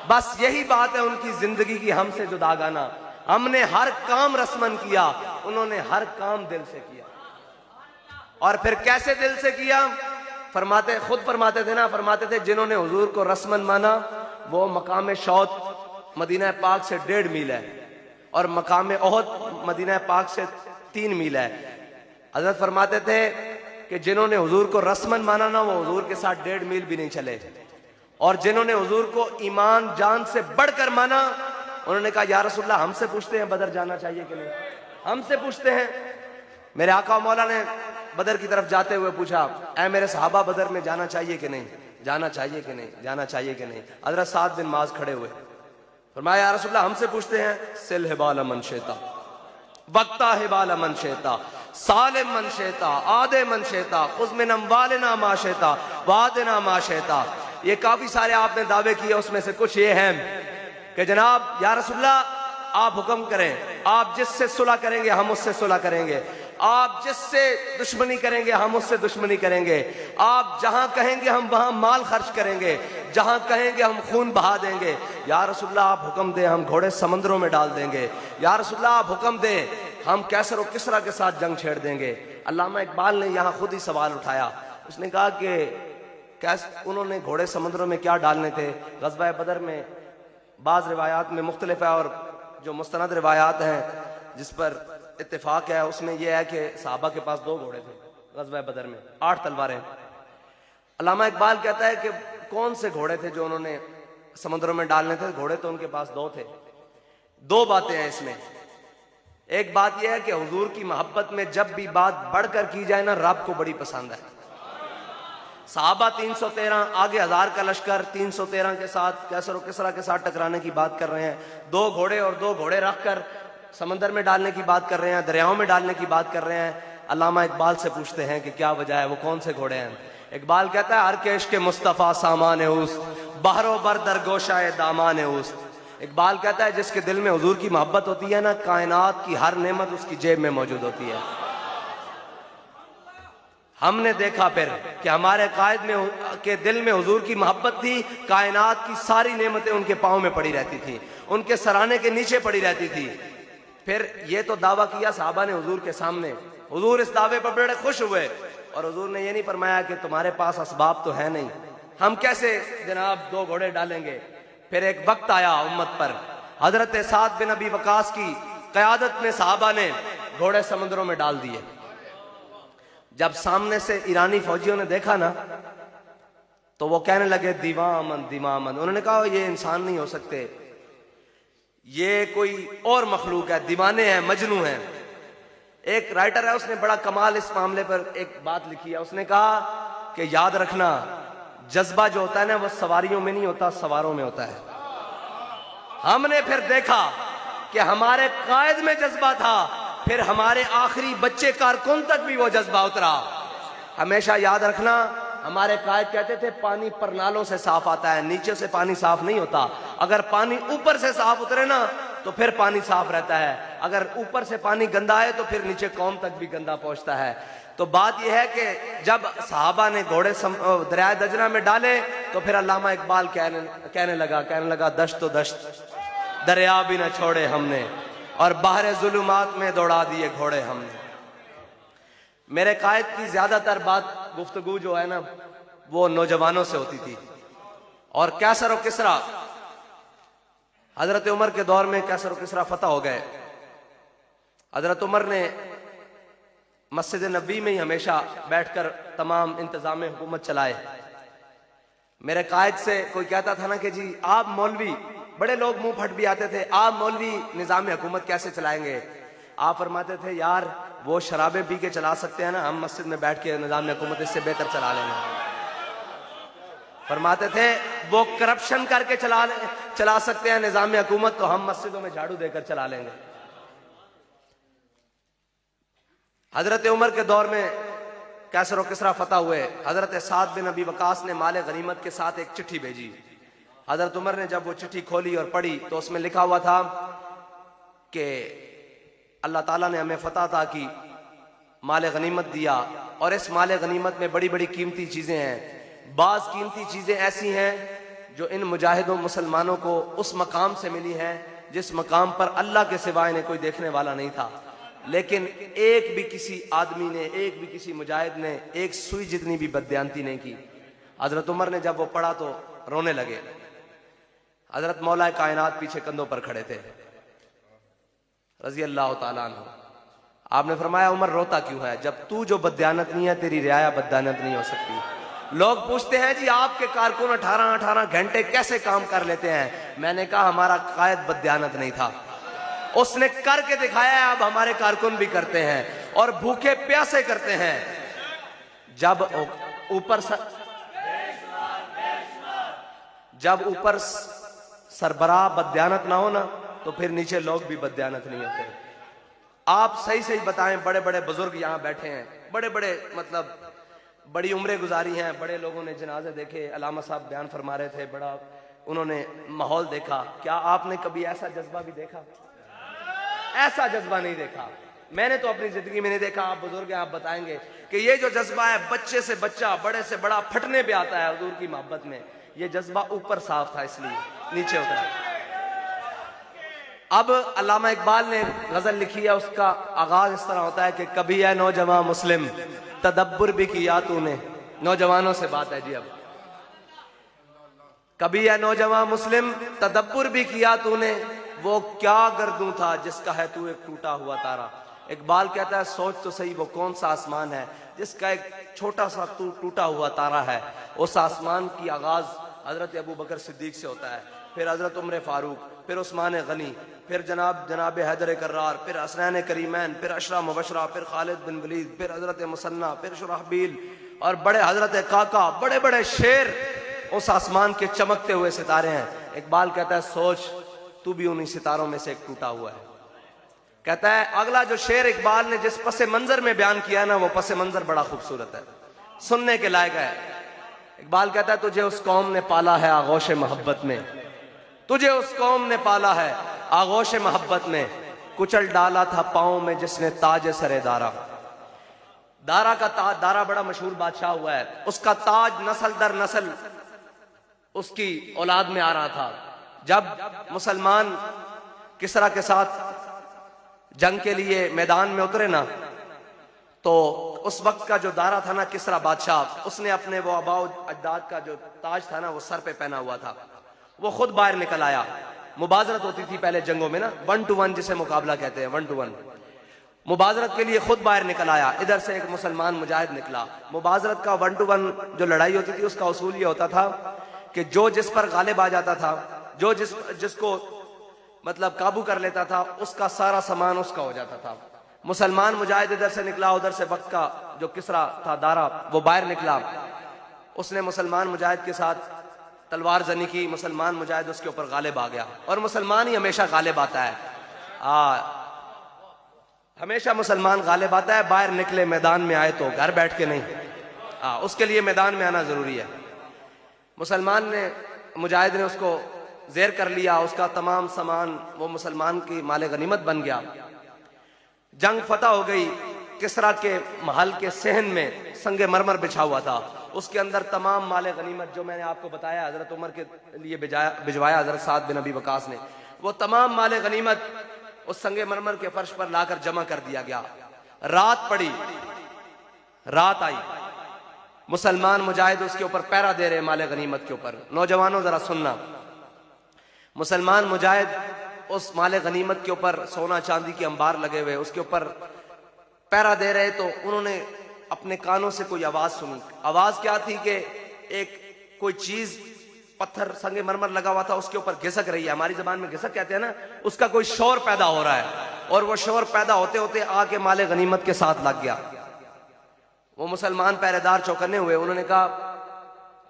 बस यही बात है उनकी जिंदगी की हमसे जुदागाना। हमने हर काम रस्मन किया, उन्होंने हर काम दिल से किया। और फिर कैसे दिल से किया, फरमाते खुद फरमाते थे ना, फरमाते थे जिन्होंने हुजूर को रस्मन माना वो मकाम शौत मदीना पाक से 1.5 मील है, और मकाम ओहद मदीना पाक से 3 मील है। हजरत फरमाते थे कि जिन्होंने हुजूर को रस्मन माना ना, वो हुजूर के साथ 1.5 मील भी नहीं चले, और जिन्होंने हुजूर को ईमान जान से बढ़कर माना, उन्होंने कहा या रसूलल्लाह हमसे पूछते हैं बदर जाना चाहिए कि नहीं, हमसे पूछते हैं। मेरे आका मौला ने बदर की तरफ जाते हुए पूछा, ऐ मेरे सहाबा बदर में जाना चाहिए कि नहीं, जाना चाहिए कि नहीं, जाना चाहिए कि नहीं। हजरत 7 दिन माज खड़े हुए, फरमाया या रसूलल्लाह हमसे पूछते हैं, सिल हिबाल मन शेता, वक्ता हिबाल मन शेता, सालिम मन शेता, आदे मन शेता, खुज़ अम्वालिना मा शेता, वादिना मा शेता। ये काफी सारे आपने दावे किए, उसमें से कुछ ये हैं कि जनाब या रसूलल्लाह आप हुक्म करें, आप जिससे सुलह करेंगे हम उससे सुलह करेंगे, आप जिससे दुश्मनी करेंगे हम उससे दुश्मनी करेंगे, आप जहां कहेंगे हम वहां माल खर्च करेंगे, जहां कहेंगे हम खून बहा देंगे। या रसूलल्लाह आप हुक्म दें हम घोड़े समंदरों में डाल देंगे, या रसूलल्लाह आप हुक्म दें हम कैसर और किसरा के साथ जंग छेड़ देंगे। अल्लामा इकबाल ने यहाँ खुद ही सवाल उठाया, उसने कहा कि कैसे उन्होंने घोड़े समुद्रों में क्या डालने थे। ग़ज़वा बदर में बाज़ रिवायात में मुख्तलिफ है और जो मुस्तनद रिवायात हैं जिस पर इत्तेफाक है उसमें यह है कि सहाबा के पास 2 घोड़े थे ग़ज़वा बदर में, 8 तलवारें। अल्लामा इकबाल कहता है कि कौन से घोड़े थे जो उन्होंने समुद्रों में डालने थे। घोड़े तो उनके पास 2 थे। 2 बातें हैं इसमें। एक बात यह है कि हुजूर की मोहब्बत में जब भी बात बढ़कर की जाए ना, रब को बड़ी पसंद है। सहाबा 313, आगे 1000 का लश्कर 313 के साथ कैसर और किसरा के साथ टकराने की बात कर रहे हैं। 2 घोड़े और 2 घोड़े रखकर समंदर में डालने की बात कर रहे हैं, दरियाओं में डालने की बात कर रहे हैं। अल्लामा इकबाल से पूछते हैं कि क्या वजह है, वो कौन से घोड़े हैं। इकबाल कहता है हर के इश्क मुस्तफ़ा सामान उस बहरो बर दरगोशाए दामान उस। इकबाल कहता है जिसके दिल में हुजूर की मोहब्बत होती है ना, कायनात की हर नेमत उसकी जेब में मौजूद होती है। हमने देखा फिर कि हमारे कायद में के दिल में हुजूर की मोहब्बत थी, कायनात की सारी नेमतें उनके पाँव में पड़ी रहती थी, उनके सराने के नीचे पड़ी रहती थी। फिर ये तो दावा किया साहबा ने हुजूर के सामने, हुजूर इस दावे पर बड़े खुश हुए और हुजूर ने ये नहीं फरमाया कि तुम्हारे पास असबाब तो है नहीं, हम कैसे जनाब 2 घोड़े डालेंगे। फिर एक वक्त आया उम्मत पर, हजरत साद बिन अबी वकास की क़यादत में साहबा ने घोड़े समुद्रों में डाल दिए। जब सामने से ईरानी फौजियों ने देखा ना, तो वो कहने लगे दीवामन दीवामन। उन्होंने कहा ये इंसान नहीं हो सकते, ये कोई और मखलूक है, दीवाने हैं, मजनू हैं। एक राइटर है, उसने बड़ा कमाल इस मामले पर एक बात लिखी है। उसने कहा कि याद रखना, जज्बा जो होता है ना वो सवारियों में नहीं होता, सवारों में होता है। हमने फिर देखा कि हमारे कायद में जज्बा था, फिर हमारे आखिरी बच्चे कारकुन तक भी वो जज्बा उतरा। हमेशा याद रखना, हमारे कायद कहते थे पानी परनालों से साफ आता है, नीचे से पानी साफ नहीं होता। अगर पानी ऊपर से साफ उतरे ना तो फिर पानी साफ रहता है, अगर ऊपर से पानी गंदा है तो फिर नीचे कौम तक भी गंदा पहुंचता है। तो बात यह है कि जब सहाबा ने घोड़े दरिया दजना में डाले तो फिर अल्लामा इकबाल कहने लगा दश्त तो दश्त दरिया भी न छोड़े हमने और बाहर जुलुमात में दौड़ा दिए घोड़े हमने। मेरे कायद की ज्यादातर बात गुफ्तगू जो है ना वो नौजवानों से होती थी। और कैसर और किसरा, हजरत उमर के दौर में कैसर और किसरा फतह हो गए। हजरत उमर ने मस्जिद नबी में ही हमेशा बैठकर तमाम इंतजाम हुकूमत चलाए। मेरे कायद से कोई कहता था ना कि जी आप मौलवी, बड़े लोग मुंह फट भी आते थे, आप मौलवी निजाम हुकूमत कैसे चलाएंगे। आप फरमाते थे यार वो शराबें पी के चला सकते हैं ना, हम मस्जिद में बैठ के निजाम हुकूमत इससे बेहतर चला लेना। फरमाते थे वो करप्शन करके चला सकते हैं निजाम हुकूमत, तो हम मस्जिदों में झाड़ू देकर चला लेंगे। हजरत उमर के दौर में कैसर और किसरा फतह हुए। हजरत साद बिन अबी वकास ने माले गनीमत के साथ एक चिट्ठी भेजी। हजरत उमर ने जब वो चिट्ठी खोली और पढ़ी तो उसमें लिखा हुआ था कि अल्लाह ताला ने हमें फतह अता की, माले गनीमत दिया और इस माले गनीमत में बड़ी बड़ी कीमती चीजें हैं। बाज कीमती चीजें ऐसी हैं जो इन मुजाहिदों मुसलमानों को उस मकाम से मिली हैं जिस मकाम पर अल्लाह के सिवाय ने कोई देखने वाला नहीं था। लेकिन एक भी किसी आदमी ने, एक भी किसी मुजाहिद ने एक सुई जितनी भी बददियानती नहीं की। हजरत उमर ने जब वो पढ़ा तो रोने लगे। हजरत मौला कायनात पीछे कंधों पर खड़े थे रजी अल्लाह ताला अन्हु। आपने फरमाया उमर रोता क्यों है, जब तू जो बददियानत नहीं है तेरी रियाया बददियानत नहीं हो सकती। लोग पूछते हैं जी आपके कारकुन 18-18 घंटे कैसे काम कर लेते हैं। मैंने कहा हमारा कायद बददियानत नहीं था, उसने करके दिखाया है, अब हमारे कारकुन भी करते हैं और भूखे प्यासे करते हैं। जब ऊपर सरबराह बददियानत ना हो ना तो फिर नीचे लोग भी बददियानत नहीं होते। आप सही सही बताएं, बड़े बड़े बुजुर्ग यहाँ बैठे हैं, बड़े बड़े मतलब बड़ी उम्रें गुजारी हैं, बड़े लोगों ने जनाजे देखे, अलामा साहब बयान फरमा रहे थे, बड़ा उन्होंने माहौल देखा। क्या आपने कभी ऐसा जज्बा भी देखा? ऐसा जज्बा नहीं देखा, मैंने तो अपनी जिंदगी में नहीं देखा। आप बुजुर्ग हैं, आप बताएंगे कि ये जो जज्बा है बच्चे से बच्चा, बड़े से बड़ा फटने पे आता है हुजूर की मोहब्बत में। ये जज्बा ऊपर साफ था इसलिए नीचे उतरा। अब अल्लामा इकबाल ने गजल लिखी है, उसका आगाज इस तरह होता है कि कभी है नौजवान मुस्लिम तदब्बुर भी किया तूने। नौजवानों से बात है जी। अब कभी है नौजवान मुस्लिम तदब्बुर भी किया तूने, वो क्या गर्दू था जिसका है तू एक टूटा हुआ तारा। इकबाल कहता है सोच तो सही वो कौन सा आसमान है जिसका एक छोटा सा टूटा हुआ तारा है। उस आसमान की आगाज हजरत अबू बकर सिद्दीक से होता है, फिर हजरत उमर फारूक, फिर उस्मान गनी, फिर जनाब हैदर करार, फिर हसनैन करीमैन, फिर अशरा मुबशरा, फिर खालिद बिन वलीद, फिर हजरत मुसन्ना, फिर शुराहबील और बड़े हजरत काका, बड़े बड़े शेर उस आसमान के चमकते हुए सितारे हैं। इकबाल कहता है सोच तू भी उन्हीं सितारों में से एक टूटा हुआ है। कहता है अगला जो शेर इकबाल ने जिस पसे मंजर में बयान किया ना, वो पसे मंजर बड़ा खूबसूरत है, सुनने के लायक है। इकबाल कहता है तुझे उस कौम ने पाला है आगोश मोहब्बत में, तुझे उस कौम ने पाला है आगोश मोहब्बत में, कुचल डाला था पांव में जिसने ताज सरे दारा। दारा का ताज, दारा बड़ा मशहूर बादशाह हुआ है, उसका ताज नस्ल दर नस्ल उसकी औलाद में आ रहा था। जब मुसलमान किसरा के साथ जंग के लिए मैदान में उतरे ना, तो उस वक्त का जो दारा था ना किसरा बादशाह, उसने अपने वो आबाओ अजदाद का जो ताज था ना वो सर पे पहना हुआ था, वो खुद बाहर निकल आया। मुबाजरत होती थी पहले जंगों में ना, 1 to 1 जिसे मुकाबला कहते हैं, 1 to 1 मुबाजरत के लिए खुद बाहर निकल आया। इधर से एक मुसलमान मुजाहिद निकला। मुबाजरत का 1 to 1 जो लड़ाई होती थी उसका उसूल ये होता था कि जो जिस पर गालिब आ जाता था, जो जिसको मतलब काबू कर लेता था, उसका सारा सामान उसका हो जाता था। मुसलमान मुजाहिद इधर से निकला, उधर से वक्त का जो किसरा था दारा वो बाहर निकला, उसने मुसलमान मुजाहिद के साथ तलवार जनी की। मुसलमान मुजाहिद उसके ऊपर गालिब आ गया, और मुसलमान ही हमेशा गालिब आता है, हमेशा मुसलमान गालिब आता है। बाहर निकले मैदान में आए तो घर बैठ के नहीं, उसके लिए मैदान में आना जरूरी है। मुसलमान ने मुजाहिद ने उसको जेर कर लिया, उसका तमाम सामान वो मुसलमान की माले गनीमत बन गया। जंग फतह हो गई। किसरा के महल के सहन में संगे मरमर बिछा हुआ था, उसके अंदर तमाम माले गनीमत जो मैंने आपको बताया हजरत उमर के लिए भिजवाया हजरत साद बिन अबी वकास ने, वो तमाम माले गनीमत उस संगे मरमर के फर्श पर लाकर जमा कर दिया गया। रात पड़ी, रात आई, मुसलमान मुजाहिद उसके ऊपर पैरा दे रहे माले गनीमत के ऊपर। नौजवानों जरा सुनना, मुसलमान मुजाहिद उस माले गनीमत के ऊपर सोना चांदी के अंबार लगे हुए उसके ऊपर पैरा दे रहे, तो उन्होंने अपने कानों से कोई आवाज सुनी। आवाज क्या थी कि एक कोई चीज पत्थर संगे मरमर लगा हुआ था उसके ऊपर घिसक रही है, हमारी जबान में घिसक कहते हैं ना, उसका कोई शोर पैदा हो रहा है, और वो शोर पैदा होते होते आके माले गनीमत के साथ लग गया। वो मुसलमान पहरेदार चौकन्ने हुए। उन्होंने कहा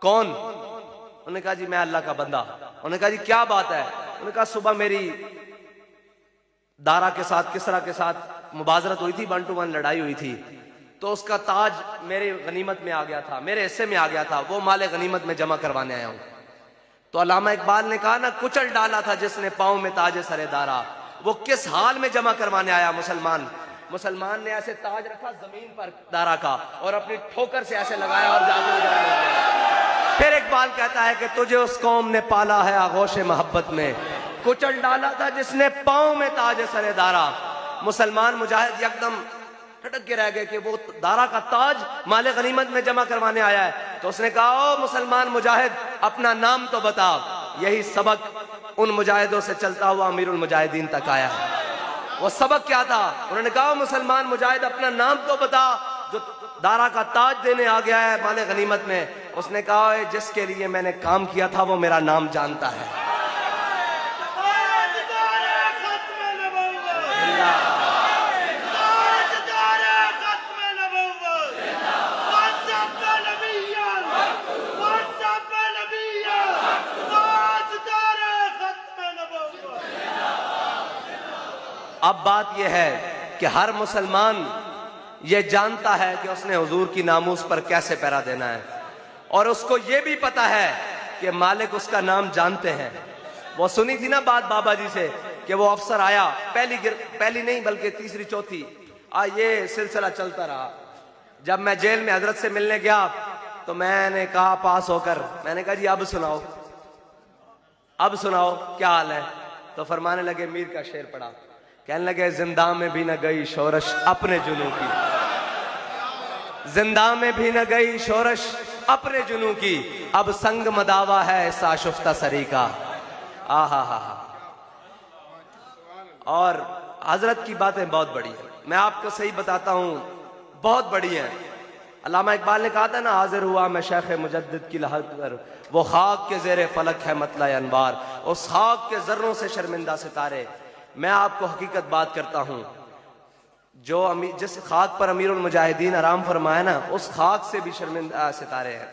कौन? उन्होंने कहा जी मैं अल्लाह का बंदा। उन्होंने कहा जी क्या बात है? उन्होंने कहा सुबह मेरी दारा के साथ किसरा के साथ मुबाजरत हुई थी, 1 to 1 लड़ाई हुई थी, तो उसका ताज मेरे गनीमत में आ गया था, मेरे हिस्से में आ गया था, वो माले गनीमत में जमा करवाने आया हूं। तो अल्लामा इकबाल ने कहा ना, कुचल डाला था जिसने पांव में ताज सरे दारा। वो किस हाल में जमा करवाने आया मुसलमान? मुसलमान ने ऐसे ताज रखा जमीन पर दारा का, और अपनी ठोकर से ऐसे लगाया और जाके फिर इकबाल कहता है कि तुझे उस कौम ने पाला है आगोश मोहब्बत में, कुचल डाला था जिसने पांव में ताज सरे दारा। मुसलमान मुजाहिद एकदम ठटक के रह गए कि वो दारा का ताज माले गनीमत में जमा करवाने आया है। तो उसने कहा ओ मुसलमान मुजाहिद अपना नाम तो बता। यही सबक उन मुजाहिदों से चलता हुआ अमीरुल मुजाहिदीन तक आया है। वो सबक क्या था? उन्होंने कहा मुसलमान मुजाहिद अपना नाम तो बता जो दारा का ताज देने आ गया है माले गनीमत में। उसने कहा जिसके लिए मैंने काम किया था वो मेरा नाम जानता है। अब बात यह है कि हर मुसलमान ये जानता है कि उसने हुजूर की नामूस पर कैसे पहरा देना है, और उसको ये भी पता है कि मालिक उसका नाम जानते हैं। वो सुनी थी ना बात बाबा जी से कि वो अफसर आया, पहली नहीं बल्कि तीसरी चौथी ये सिलसिला चलता रहा। जब मैं जेल में हजरत से मिलने गया तो मैंने कहा पास होकर, मैंने कहा जी अब सुनाओ, अब सुनाओ क्या हाल है? तो फरमाने लगे मीर का शेर पढ़ा, कहने लगे जिंदा में भी न गई शोरश अपने जुनू की, जिंदा में भी न गई शोरश अपने जुनू की, अब संग मदावा है साशुफ्ता सरी का। आहा हा हा। और हजरत की बातें बहुत बड़ी है, मैं आपको सही बताता हूं, बहुत बड़ी है। अल्लामा इकबाल ने कहा था ना, हाजिर हुआ मैं शेख मुजद्दिद की लहद पर, वो खाक के जेरे फलक है मतला अनवार, उस खाक के जर्रों से शर्मिंदा सितारे। मैं आपको हकीकत बात करता हूं, जो जिस खाक पर अमीरुल मुजाहिदीन आराम फरमाया ना, उस खाक से भी शर्मिंदा सितारे हैं,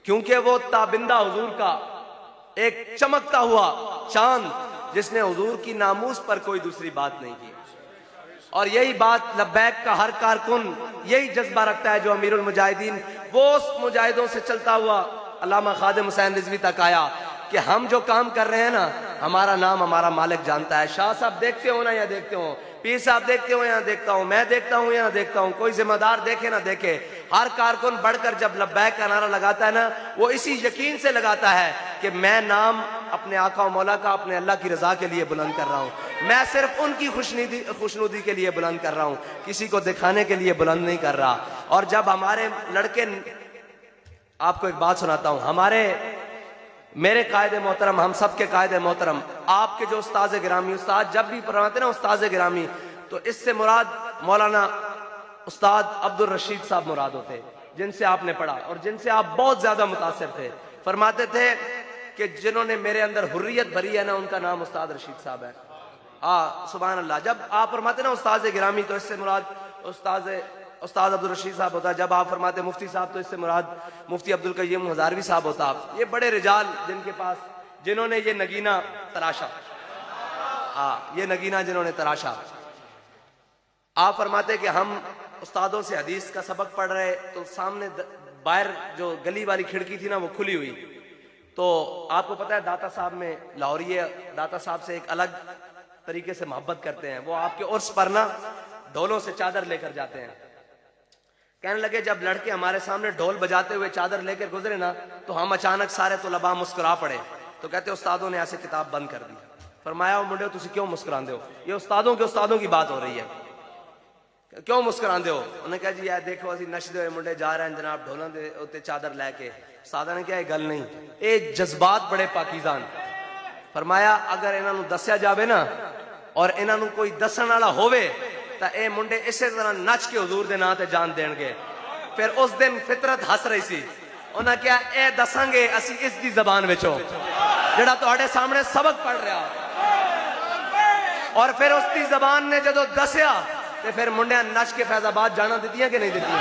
क्योंकि वो ताबिंदा हुजूर का एक चमकता हुआ चांद, जिसने हुजूर की नामूस पर कोई दूसरी बात नहीं की। और यही बात लब्बैक का हर कारकुन यही जज्बा रखता है, जो अमीरुल मुजाहिदीन वो उस मुजाहिदों से चलता हुआ अल्लामा खादिम हुसैन रिजवी तक आया कि हम जो काम कर रहे हैं ना, हमारा नाम हमारा मालिक जानता है। शाह साहब देखते हो ना या देखते हो, पीर साहब देखते हो या देखता हूं, मैं देखता हूं या देखता हूं, कोई जिम्मेदार देखे ना देखे, हर कारकुन बढ़कर जब लब्बैक का नारा लगाता है ना, वो इसी यकीन से लगाता है कि मैं नाम अपने आका और मौला का, अपने अल्लाह की रजा के लिए बुलंद कर रहा हूं। मैं सिर्फ उनकी खुशनुदी के लिए बुलंद कर रहा हूं, किसी को दिखाने के लिए बुलंद नहीं कर रहा। और जब हमारे लड़के, आपको एक बात सुनाता हूं, मेरे कायदे मोहतरम, हम सब के कायदे मोहतरम, आपके जो उस्ताद गिरामी, उस्ताद जब भी पढ़ाते ना उस्ताद गिरामी, तो इससे मुराद मौलाना उस्ताद अब्दुल रशीद साहब मुराद होते, जिनसे आपने पढ़ा और जिनसे आप बहुत ज्यादा मुतासिर थे। फरमाते थे कि जिन्होंने मेरे अंदर हुर्रियत भरी है ना, उनका नाम उस्ताद रशीद साहब है। सुभान अल्लाह। जब आप फरमाते ना उस्ताद गिरामी, तो इससे मुराद उस्ताद अब्दुल रशीद साहब होता। जब आप फरमाते मुफ्ती साहब, तो इससे मुराद मुफ्ती अब्दुल कय्यूम हजारवी साहब होता। ये बड़े रिजाल जिनके पास, जिन्होंने ये नगीना तराशा, ये नगीना जिन्होंने तराशा। आप फरमाते कि हम उस्तादों से हदीस का सबक पढ़ रहे, तो सामने बाहर जो गली वाली खिड़की थी ना, वो खुली हुई। तो आपको पता है दाता साहब में लाहौरिये दाता साहब से एक अलग तरीके से मोहब्बत करते हैं। वो आपके उर्स पर ना ढोलों से चादर लेकर जाते हैं। कहने लगे जब लड़के हमारे सामने ढोल बजाते हुए चादर लेकर गुजरे ना, तो हम अचानक सारे तुलबा मुस्कुरा पड़े। तो कहते उस्तादों ने ऐसे किताब बंद कर दी। फरमाया मुंडे तुसी क्यों मुस्कुरांदे हो, ये उस्तादों की बात हो रही है, क्यों मुस्कुरांदे हो? उन्हें कहा जी यार देखो असि नशदे हुए मुंडे जा रहे हैं जनाब ढोलों दे उत्ते चादर लैके। उस्तादा ने कहा गल नहीं, ये जज्बात बड़े पाकीज़ान। फरमाया अगर इन्हों दस्या जावे ना, और इन्हों कोई दसन वाला होवे, तो ये मुंडे इसे तरह नच के हुजूर दे नां ते जान देंगे। फिर उस दिन फितरत हस रही सी। उन्हें क्या ए दसांगे असी इस दी जबान विचों जेड़ा तुहाडे सामने सबक पढ़ रहा। और फिर उसकी जबान ने जदों दसिया, ते फिर मुंडिया नच के फैजाबाद जाना दित्तियां कि नहीं दित्तियां?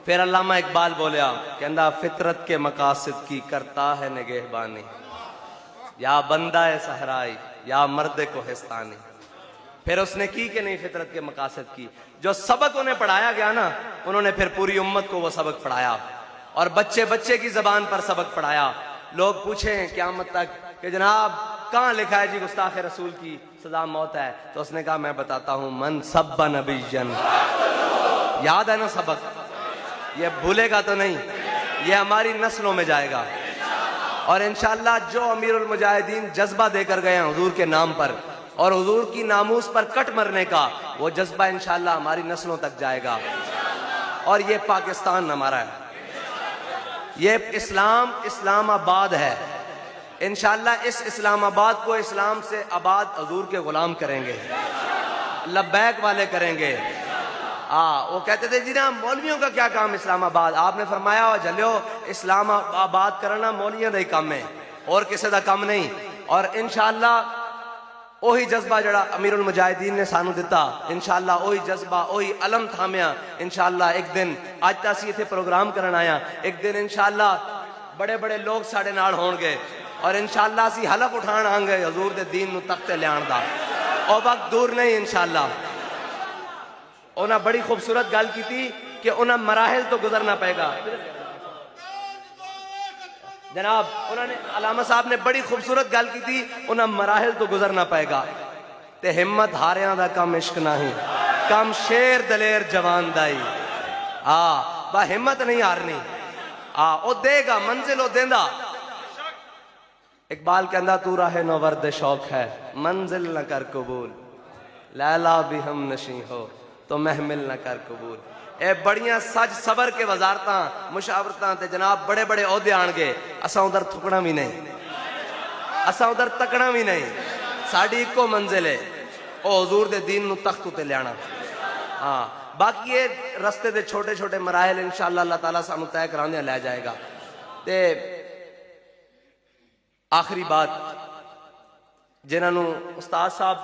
फिर अल्लामा इकबाल बोलिया, कहंदा फितरत के मकासद की करता है निगहबानी, या बंदा है सहराई या मर्द को हिस्तानी। फिर उसने की कि नहीं फितरत के मकासद की? जो सबक उन्हें पढ़ाया गया ना, उन्होंने फिर पूरी उम्मत को वो सबक पढ़ाया, और बच्चे बच्चे की जबान पर सबक पढ़ाया। लोग पूछे क़यामत तक कि जनाब कहाँ लिखा है जी गुस्ताख रसूल की सजा मौत है? तो उसने कहा मैं बताता हूं, मन सब्बा नबीयन। याद है ना सबक? ये भूलेगा तो नहीं, ये हमारी नस्लों में जाएगा। और इंशाअल्लाह जो अमीरुल मुजाहिदीन जज्बा देकर गए हैं हुजूर के नाम पर और हुजूर की नामूस पर कट मरने का, वो जज्बा इंशाअल्लाह हमारी नस्लों तक जाएगा। और ये पाकिस्तान हमारा है, ये इस्लामाबाद है। इंशाअल्लाह इस इस्लामाबाद को इस्लाम से आबाद हुजूर के गुलाम करेंगे, लब्बैक वाले करेंगे। वो कहते थे जी ना मौलवियों का क्या काम इस्लामाबाद। आपने फरमाया हो जलियो इस्लामाबाद करना मौलिया का ही काम है और किसी का काम नहीं। और इंशाअल्लाह ओही जज्बा जड़ा अमीरुल मुजाहिदीन ने सानू दिता, इंशाअल्लाह ओही जज्बा ओही अलम थामिया। इंशाअल्लाह एक दिन आज तासी इथे प्रोग्राम करन आया, एक दिन इंशाअल्लाह बड़े बड़े लोग साडे नाल होणगे और इंशाअल्लाह असी हलफ उठाण आंगे हजूर दे दीन नू तख्ते लियाण दा। और वक्त दूर नहीं इंशाअल्लाह। उन्हें बड़ी खूबसूरत गल की थी कि उन्हें मराहिल तो गुजरना पड़ेगा जनाब। उन्होंने अलामा साहब ने बड़ी खूबसूरत गल की थी, उन्हें मराहिल तो गुजरना पड़ेगा। ते हिम्मत हारियां दा कम इश्क नहीं, कम शेर दलेर जवान दाई। बा हिम्मत नहीं हारनी। ओ देगा मंजिल ओ देंदा। इकबाल कहंदा तू राहे नौवर्द शौक है मंजिल न कर कबूल, लैला भी हम नशी हो तो महमिल न कर कबूल। ए बड़ियां सज सबर के वजारतां मुशावरतां ते जनाब बड़े बड़े ओहदे आणगे, असा उधर थुकना भी नहीं, असा उधर तकना भी नहीं। साड़ी इको मंजिल है ओ हुजूर दे दीन नू तख्त उते लियाना। बाकी ये रस्ते दे छोटे छोटे मराहिल इंशाअल्लाह अल्लाह ताला सानू तय करांदे लै जाएगा। ते आखिरी बात जिन्होंने उस्ताद साहब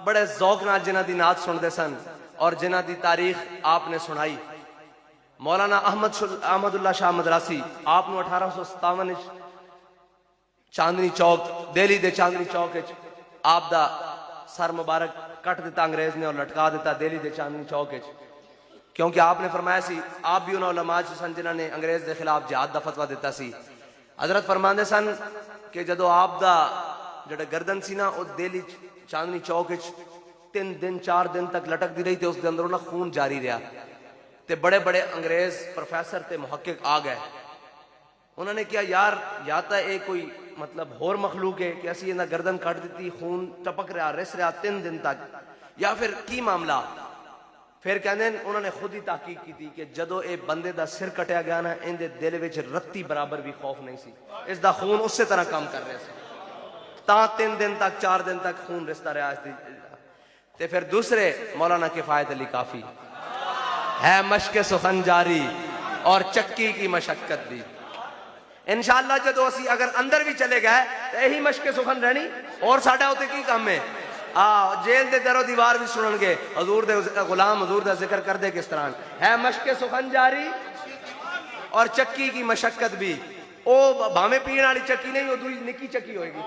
बड़े जौक नाल जिन्हां दी नात सुनते सन और जिन्हां दी तारीख आपने सुनाई, मौलाना अहमदुल्ला शाह मदरासी आपनू 1857 चांदनी चौक दिल्ली दे चांदनी चौक आप दा सर मुबारक कट दिता अंग्रेज ने और लटका दिता दिल्ली दे चांदनी चौक। क्योंकि आपने फरमाया सी आप भी उन्होंने उलमा सन जिन्हां ने अंग्रेज के खिलाफ जिहाद दा फतवा दिता सी। हजरत फरमांदे सन कि जदों आप दा जड़ा गर्दन सी ना वो दिल्ली चांदनी चौक 3 दिन 4 दिन तक लटकती रही, उसके अंदरों ना खून जारी रहा। ते बड़े बड़े अंग्रेज प्रोफेसर ते मुहक्किक आ गए। उन्होंने कहा यार या तो ये कोई मतलब होर मखलूक है कि असी इन्हें गर्दन कट दी, खून टपक रहा रिस रहा 3 दिन तक, या फिर की मामला। फिर कहते उन्होंने खुद ही ताकीद की थी कि जदों ये बंदे का सिर कटिया गया ना इनके दिल में रत्ती बराबर भी खौफ नहीं सी, इसका खून उस तरह काम कर रहा था। 3 दिन तक 4 दिन तक खून रिसता रहा। ते फिर दूसरे मौलाना किफायत अली काफी है मशक सुखन जारी और चक्की की मशक्कत भी। इंशाअल्लाह जदों असी अगर अंदर भी चले गए तो यही मशक सुखन रहनी और साडा उते की काम है। जेल दे दरो दीवार भी सुननगे हजूर दे गुलाम हजूर दा जिक्र कर दे किस तरह है मशक सुखन जारी और चक्की की मशक्कत भी। ओ भावे पीने वाली चक्की नहीं, वो दूसरी निकी चक्की होगी।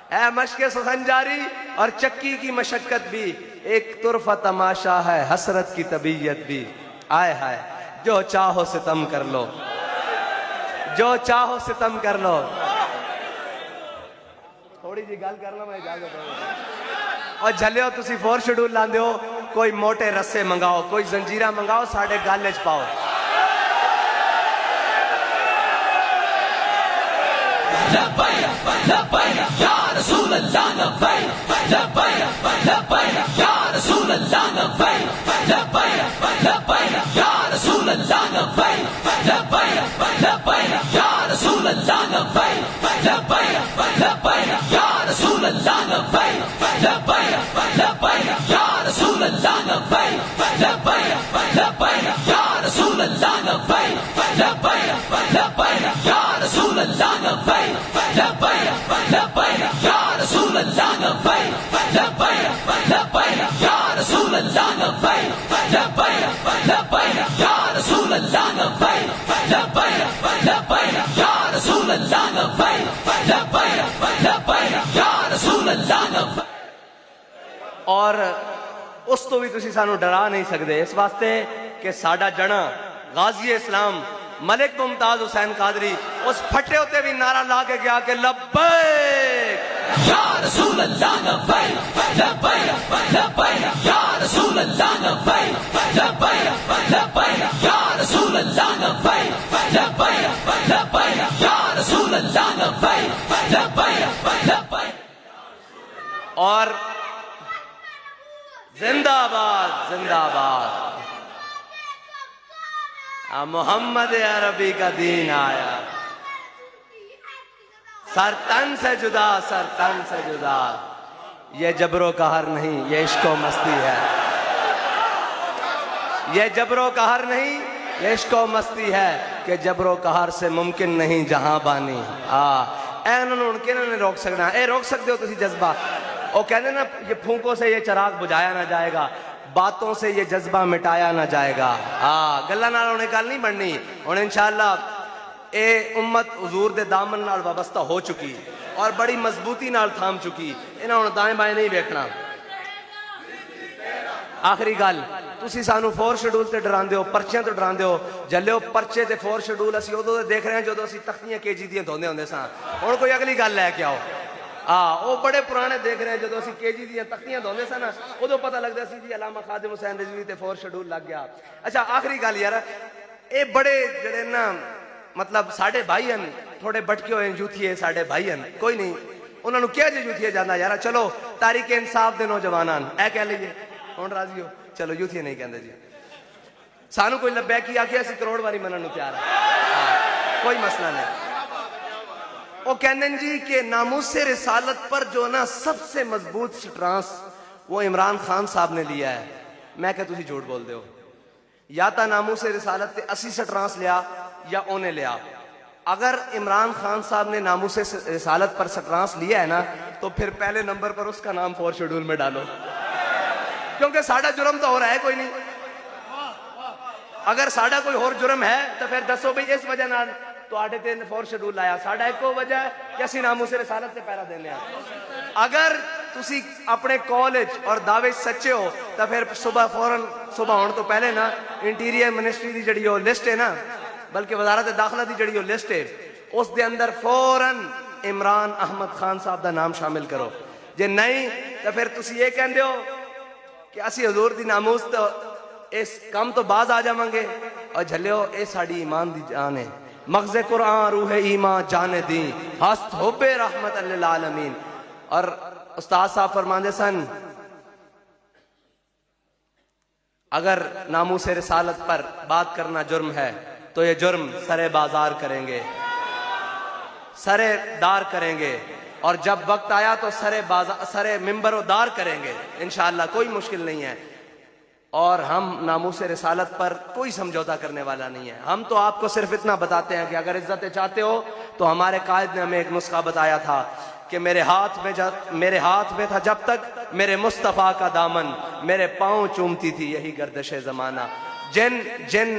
है मशक सुखन जारी और चक्की की मशक्कत भी। एक तुरफा तमाशा है हसरत की तबीयत भी। आए हाय जो चाहो सितम कर लो, जो चाहो सितम कर लो। थोड़ी जी गल करना मैं इजाजत और झलियो तुसी 4 शेड्यूल लांदे हो, कोई मोटे रस्से मंगाओ, कोई जंजीरा मंगाओ, साढ़े गल च पाओ। या रसूल अल्लाह लब्बैक लब्बैक लब्बैक या रसूल अल्लाह लब्बैक लब्बैक लब्बैक या रसूल अल्लाह लब्बैक लब्बैक लब्बैक या रसूल अल्लाह लब्बैक लब्बैक लब्बैक या रसूल अल्लाह लब्बैक लब्बैक लब्बैक या रसूल अल्लाह लब्बैक लब्बैक लब्बैक या रसूल अल्लाह लब्बैक लब्बैक लब्बैक या रसूल अल्लाह लब्बैक लब्बैक लब्बैक या रसूल अल्लाह लब्बैक लब्बैक लब्बैक या रसूल अल्लाह लब्बैक लब्बैक लब्बैक या रसूल अल्लाह लब्बैक लब्बैक लब्बैक या रसूल अल्लाह लब्बैक लब्बैक लब्बैक या रसूल अल्लाह लब्बैक। और उस तो भी तुसी सानू डरा नहीं सकते इस वास्ते कि साडा जना गाजी इस्लाम मलिक मुमताज हुसैन कादरी उस फटे होते भी नारा ला के गया कि लब्बैक या रसूल अल्लाह लब्बैक लब्बैक लब्बैक या रसूल अल्लाह लब्बैक लब्बैक लब्बैक या रसूल अल्लाह लब्बैक लब्बैक लब्बैक या रसूल अल्लाह लब्बैक लब्बैक लब्बैक। और जिंदाबाद जिंदाबाद मोहम्मद अरबी का दीन आया। सर तन से जुदा, सर तन से जुदा, ये जबरो कहर नहीं ये इश्को मस्ती है। ये जबरो कहर नहीं, ये इश्को मस्ती है कि जबरो कहर से मुमकिन नहीं जहां बानी। इन्होंने रोक सकना, ए रोक सकते हो तुम जज्बा। वो कहते ना ये फूंकों से ये चिराग बुझाया ना जाएगा, बातों से ये जज्बा मिटाया ना जाएगा। गल्ला नाल उन्हें गल नहीं बननी। हुण इंशाअल्लाह ए उम्मत हुजूर दे दामन नाल वाबस्ता हो चुकी और बड़ी मजबूती नाल थाम चुकी। इन्हां हुण दाएं बाएं नहीं वेखना। आखिरी गल, तुसी सानू 4 शेड्यूल ते डरांदे हो, पर्चियां तो डरांदे हो। जल्लिओ परचे ते 4 शेड्यूल असीं उदों देख रहे हैं जदों असीं तख्तियां केजी दियां धोंदे हुंदे सां। हुण कोई अगली गल लैके आओ। वो बड़े पुराने देख रहे हैं जदों असीं केजी दियां तख्तियां धोंदे सां ना, उदों पता लगदा सी जी अल्लामा खादिम हुसैन रिजवी ते 4 शेड्यूल लग गया। अच्छा आखिरी गल यार, ये बड़े जेड़े ना मतलब साढ़े भाई हैं, थोड़े भटके हुए यूथिए साढ़े भाई हैं, कोई नहीं उन्होंने क्या जो यूथिए जाना यार। चलो तारीख इंसाफ दे नौजवान ऐ कह लीजिए, हुण राजी हो? चलो यूथिए नहीं कहते जी, सानू कोई लब्या कि आखिया असीं करोड़ बारी मनन नूं तैयार है, कोई मसला नहीं। वो कहते जी कि नामूसे रिसालत पर जो ना सबसे मजबूत स्ट्रांस वो इमरान खान साहब ने लिया है। मैं क्या तुसी झूठ बोल दो, या तो नामूसे रिसालत ते 80 स्ट्रांस लिया या उन्हें लिया। अगर इमरान खान साहब ने नामूसे रिसालत पर स्ट्रांस लिया है ना, तो फिर पहले नंबर पर उसका नाम 4 शेड्यूल में डालो, क्योंकि साडा जुर्म तो हो रहा है कोई नहीं। अगर साडा कोई और जुर्म है तो फिर दसो भाई इस वजह नाल तुहाडे ते 4 शेड्यूल लाया, साडा एको वजह है कि असीं नामूसे रिसालत ते पैरा देने आ। अगर तुसी अपने कॉलेज और दावे सच्चे हो तो फिर सुबह फौरन सुबह होने तो पहले ना इंटीरियर मिनिस्ट्री की जी लिस्ट है ना, बल्कि वजारत दाखिला की जी लिस्ट है, उस दे अंदर फौरन इमरान अहमद खान साहब का नाम शामिल करो। जे नहीं तो फिर तुसी ये कहते हो कि असी हजूर दी नामूस तो इस काम तो बाज आ जावांगे। और झल्लियो ये साड़ी ईमान दी जान है, मगज़े कुरान रूह ईमान जाने दी, हस्त होबे रहमत लिल आलमीन। और उस्ताद साहब फरमाते सन, अगर नामूसे रिसालत पर बात करना जुर्म है तो ये जुर्म सरे बाजार करेंगे, सरे दार करेंगे, और जब वक्त आया तो सरे मिंबरोदार करेंगे इंशाअल्लाह, कोई मुश्किल नहीं है। और हम नामूसे रिसालत पर कोई समझौता करने वाला नहीं है। हम तो आपको सिर्फ इतना बताते हैं कि अगर इज्जत चाहते हो तो हमारे कायद ने हमें एक नुस्खा बताया था कि मेरे हाथ में था जब तक मेरे मुस्तफ़ा का दामन, मेरे पाँव चूमती थी यही गर्दिशे ज़माना। जिन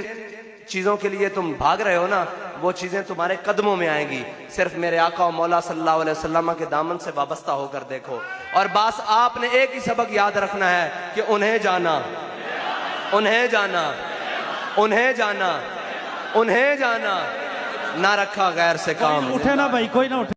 चीज़ों के लिए तुम भाग रहे हो ना, वो चीज़ें तुम्हारे कदमों में आएंगी। सिर्फ मेरे आका और मौला सल्लल्लाहु अलैहि वसल्लम के दामन से वाबस्ता होकर देखो। और बस आपने एक ही सबक याद रखना है कि उन्हें जाना, उन्हें जाना, उन्हें जाना, उन्हें जाना, ना रखा गैर से काम। उठे ना भाई, कोई ना उठे।